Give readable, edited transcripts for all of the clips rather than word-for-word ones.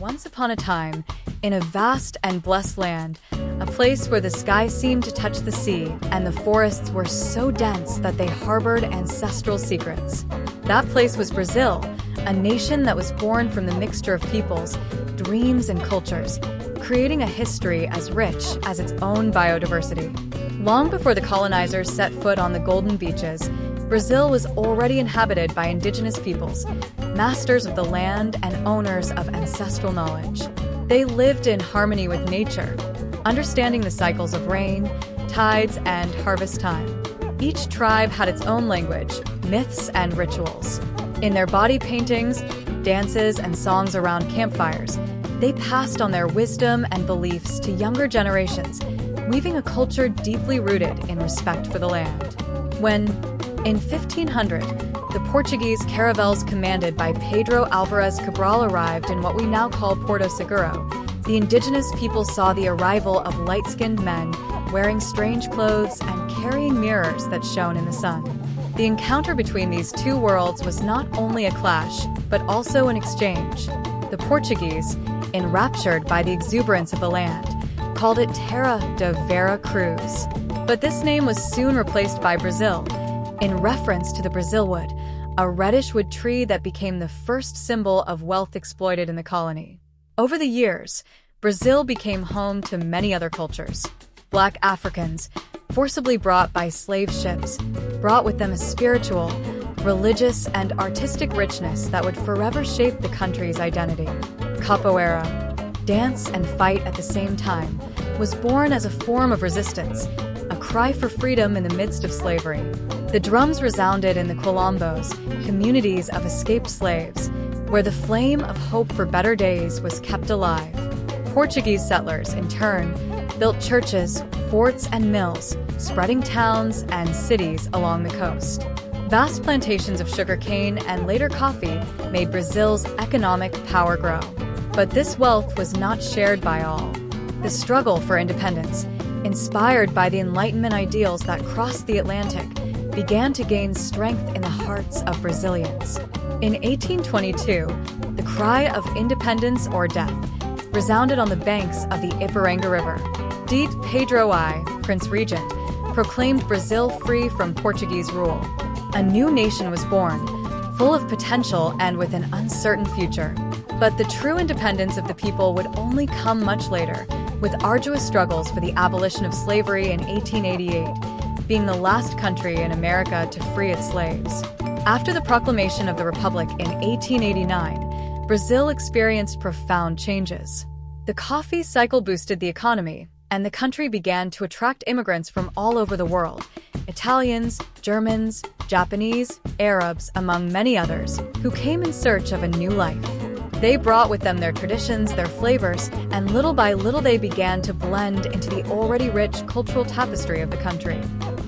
Once upon a time, in a vast and blessed land, a place where the sky seemed to touch the sea and the forests were so dense that they harbored ancestral secrets. That place was Brazil, a nation that was born from the mixture of peoples, dreams, and cultures, creating a history as rich as its own biodiversity. Long before the colonizers set foot on the golden beaches, Brazil was already inhabited by indigenous peoples, masters of the land and owners of ancestral knowledge. They lived in harmony with nature, understanding the cycles of rain, tides, and harvest time. Each tribe had its own language, myths, and rituals. In their body paintings, dances, and songs around campfires, they passed on their wisdom and beliefs to younger generations, weaving a culture deeply rooted in respect for the land. When, in 1500, the Portuguese caravels commanded by Pedro Álvares Cabral arrived in what we now call Porto Seguro, the indigenous people saw the arrival of light-skinned men wearing strange clothes and carrying mirrors that shone in the sun. The encounter between these two worlds was not only a clash, but also an exchange. The Portuguese, enraptured by the exuberance of the land, called it Terra de Vera Cruz. But this name was soon replaced by Brazil, in reference to the Brazilwood, a reddish wood tree that became the first symbol of wealth exploited in the colony. Over the years, Brazil became home to many other cultures. Black Africans, forcibly brought by slave ships, brought with them a spiritual, religious, and artistic richness that would forever shape the country's identity. Capoeira, dance and fight at the same time, was born as a form of resistance, a cry for freedom in the midst of slavery. The drums resounded in the quilombos, communities of escaped slaves, where the flame of hope for better days was kept alive. Portuguese settlers, in turn, built churches, forts, and mills, spreading towns and cities along the coast. Vast plantations of sugarcane and later coffee made Brazil's economic power grow. But this wealth was not shared by all. The struggle for independence, inspired by the Enlightenment ideals that crossed the Atlantic, began to gain strength in the hearts of Brazilians. In 1822, the cry of independence or death resounded on the banks of the Ipiranga River. D. Pedro I, Prince Regent, proclaimed Brazil free from Portuguese rule. A new nation was born, full of potential and with an uncertain future. But the true independence of the people would only come much later, with arduous struggles for the abolition of slavery in 1888, being the last country in America to free its slaves. After the proclamation of the Republic in 1889, Brazil experienced profound changes. The coffee cycle boosted the economy, and the country began to attract immigrants from all over the world: Italians, Germans, Japanese, Arabs, among many others, who came in search of a new life. They brought with them their traditions, their flavors, and little by little they began to blend into the already rich cultural tapestry of the country.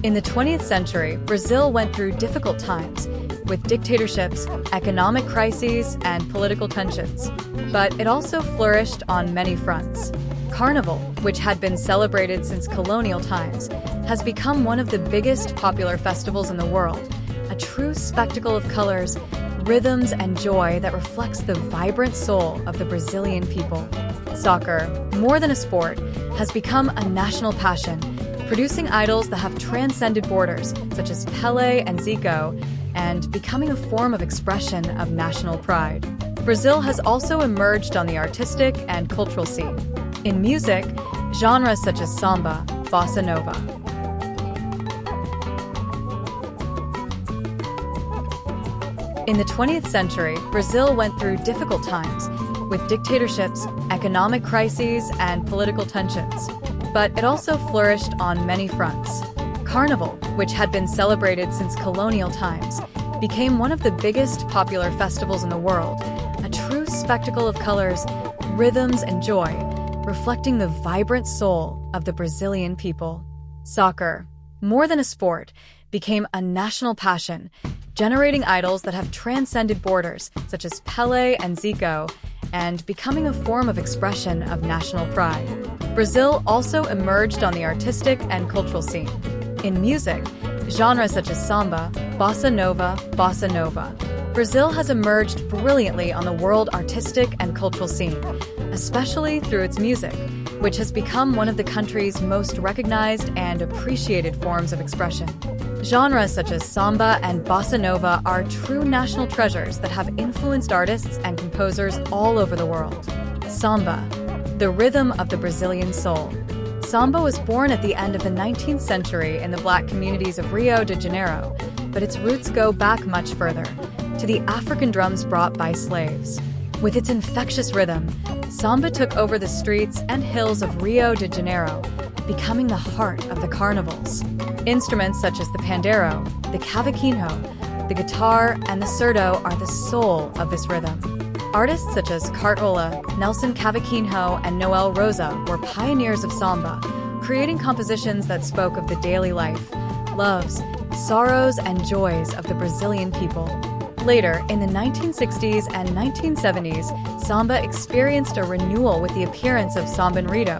In the 20th century, Brazil went through difficult times, with dictatorships, economic crises, and political tensions. But it also flourished on many fronts. Carnival, which had been celebrated since colonial times, has become one of the biggest popular festivals in the world, a true spectacle of colors, rhythms, and joy that reflects the vibrant soul of the Brazilian people. Soccer, more than a sport, has become a national passion, producing idols that have transcended borders, such as Pelé and Zico, and becoming a form of expression of national pride. Brazil has also emerged on the artistic and cultural scene. In music, genres such as samba, bossa nova, in the 20th century, Brazil went through difficult times, with dictatorships, economic crises, and political tensions. But it also flourished on many fronts. Carnival, which had been celebrated since colonial times, became one of the biggest popular festivals in the world, a true spectacle of colors, rhythms, and joy, reflecting the vibrant soul of the Brazilian people. Soccer, more than a sport, became a national passion, generating idols that have transcended borders, such as Pelé and Zico, and becoming a form of expression of national pride. Brazil also emerged on the artistic and cultural scene. In music, genres such as samba, bossa nova, Brazil has emerged brilliantly on the world artistic and cultural scene, especially through its music, which has become one of the country's most recognized and appreciated forms of expression. Genres such as samba and bossa nova are true national treasures that have influenced artists and composers all over the world. Samba, the rhythm of the Brazilian soul. Samba was born at the end of the 19th century in the Black communities of Rio de Janeiro, but its roots go back much further, to the African drums brought by slaves. With its infectious rhythm, samba took over the streets and hills of Rio de Janeiro, becoming the heart of the carnivals. Instruments such as the pandeiro, the cavaquinho, the guitar, and the surdo are the soul of this rhythm. Artists such as Cartola, Nelson Cavaquinho, and Noel Rosa were pioneers of samba, creating compositions that spoke of the daily life, loves, sorrows, and joys of the Brazilian people. Later, in the 1960s and 1970s, samba experienced a renewal with the appearance of sambanrito,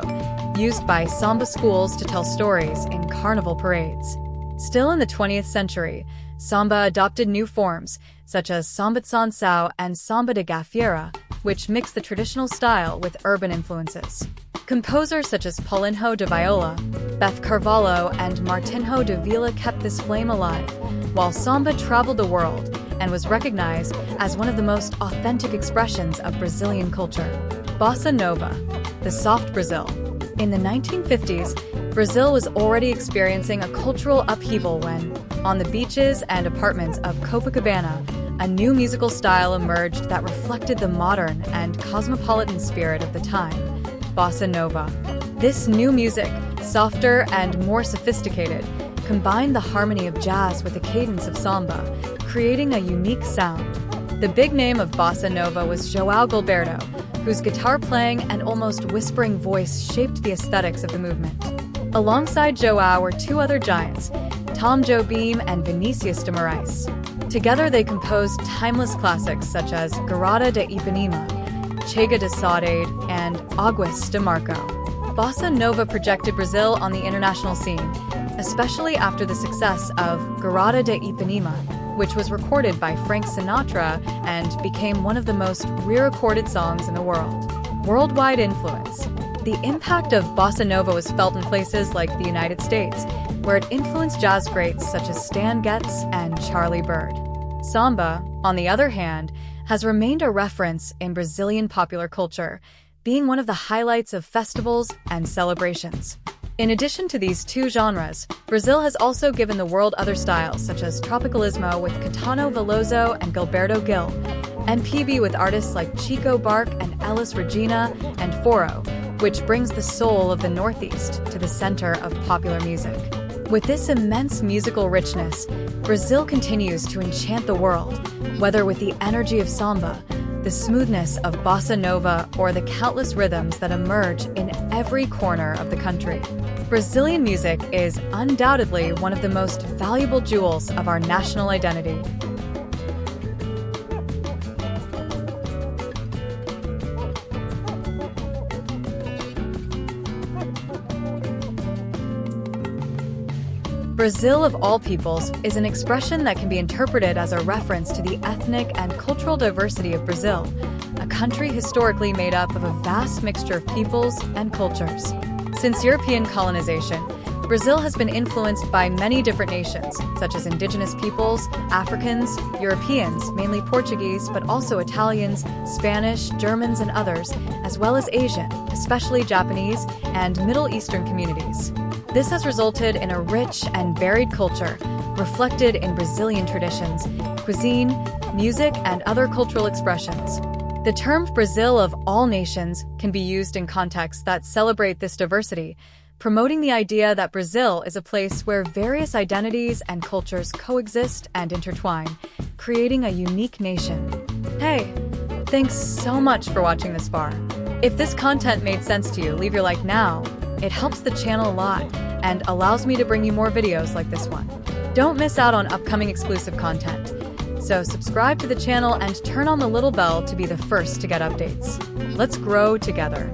used by samba schools to tell stories in carnival parades. Still in the 20th century, samba adopted new forms, such as samba de canção and samba de gafieira, which mix the traditional style with urban influences. Composers such as Paulinho de Viola, Beth Carvalho, and Martinho de Villa kept this flame alive, while samba traveled the world and was recognized as one of the most authentic expressions of Brazilian culture. Bossa Nova, the soft Brazil. In the 1950s, Brazil was already experiencing a cultural upheaval when, on the beaches and apartments of Copacabana, a new musical style emerged that reflected the modern and cosmopolitan spirit of the time, Bossa Nova. This new music, softer and more sophisticated, combined the harmony of jazz with the cadence of samba, creating a unique sound. The big name of Bossa Nova was João Gilberto, whose guitar playing and almost whispering voice shaped the aesthetics of the movement. Alongside João were two other giants, Tom Jobim and Vinicius de Moraes. Together they composed timeless classics such as Garota de Ipanema, Chega de Saudade, and Águas de Marco. Bossa Nova projected Brazil on the international scene, especially after the success of Garota de Ipanema, which was recorded by Frank Sinatra and became one of the most re-recorded songs in the world. Worldwide influence. The impact of Bossa Nova was felt in places like the United States, where it influenced jazz greats such as Stan Getz and Charlie Byrd. Samba, on the other hand, has remained a reference in Brazilian popular culture, being one of the highlights of festivals and celebrations. In addition to these two genres, Brazil has also given the world other styles such as Tropicalismo with Caetano Veloso and Gilberto Gil, MPB with artists like Chico Buarque and Elis Regina, and Foro, which brings the soul of the Northeast to the center of popular music. With this immense musical richness, Brazil continues to enchant the world, whether with the energy of samba, the smoothness of bossa nova, or the countless rhythms that emerge in every corner of the country. Brazilian music is undoubtedly one of the most valuable jewels of our national identity. Brazil of all peoples is an expression that can be interpreted as a reference to the ethnic and cultural diversity of Brazil, a country historically made up of a vast mixture of peoples and cultures. Since European colonization, Brazil has been influenced by many different nations, such as indigenous peoples, Africans, Europeans, mainly Portuguese, but also Italians, Spanish, Germans, and others, as well as Asian, especially Japanese, and Middle Eastern communities. This has resulted in a rich and varied culture, reflected in Brazilian traditions, cuisine, music, and other cultural expressions. The term Brazil of all nations can be used in contexts that celebrate this diversity, promoting the idea that Brazil is a place where various identities and cultures coexist and intertwine, creating a unique nation. Hey, thanks so much for watching this far. If this content made sense to you, leave your like now. It helps the channel a lot and allows me to bring you more videos like this one. Don't miss out on upcoming exclusive content. So subscribe to the channel and turn on the little bell to be the first to get updates. Let's grow together.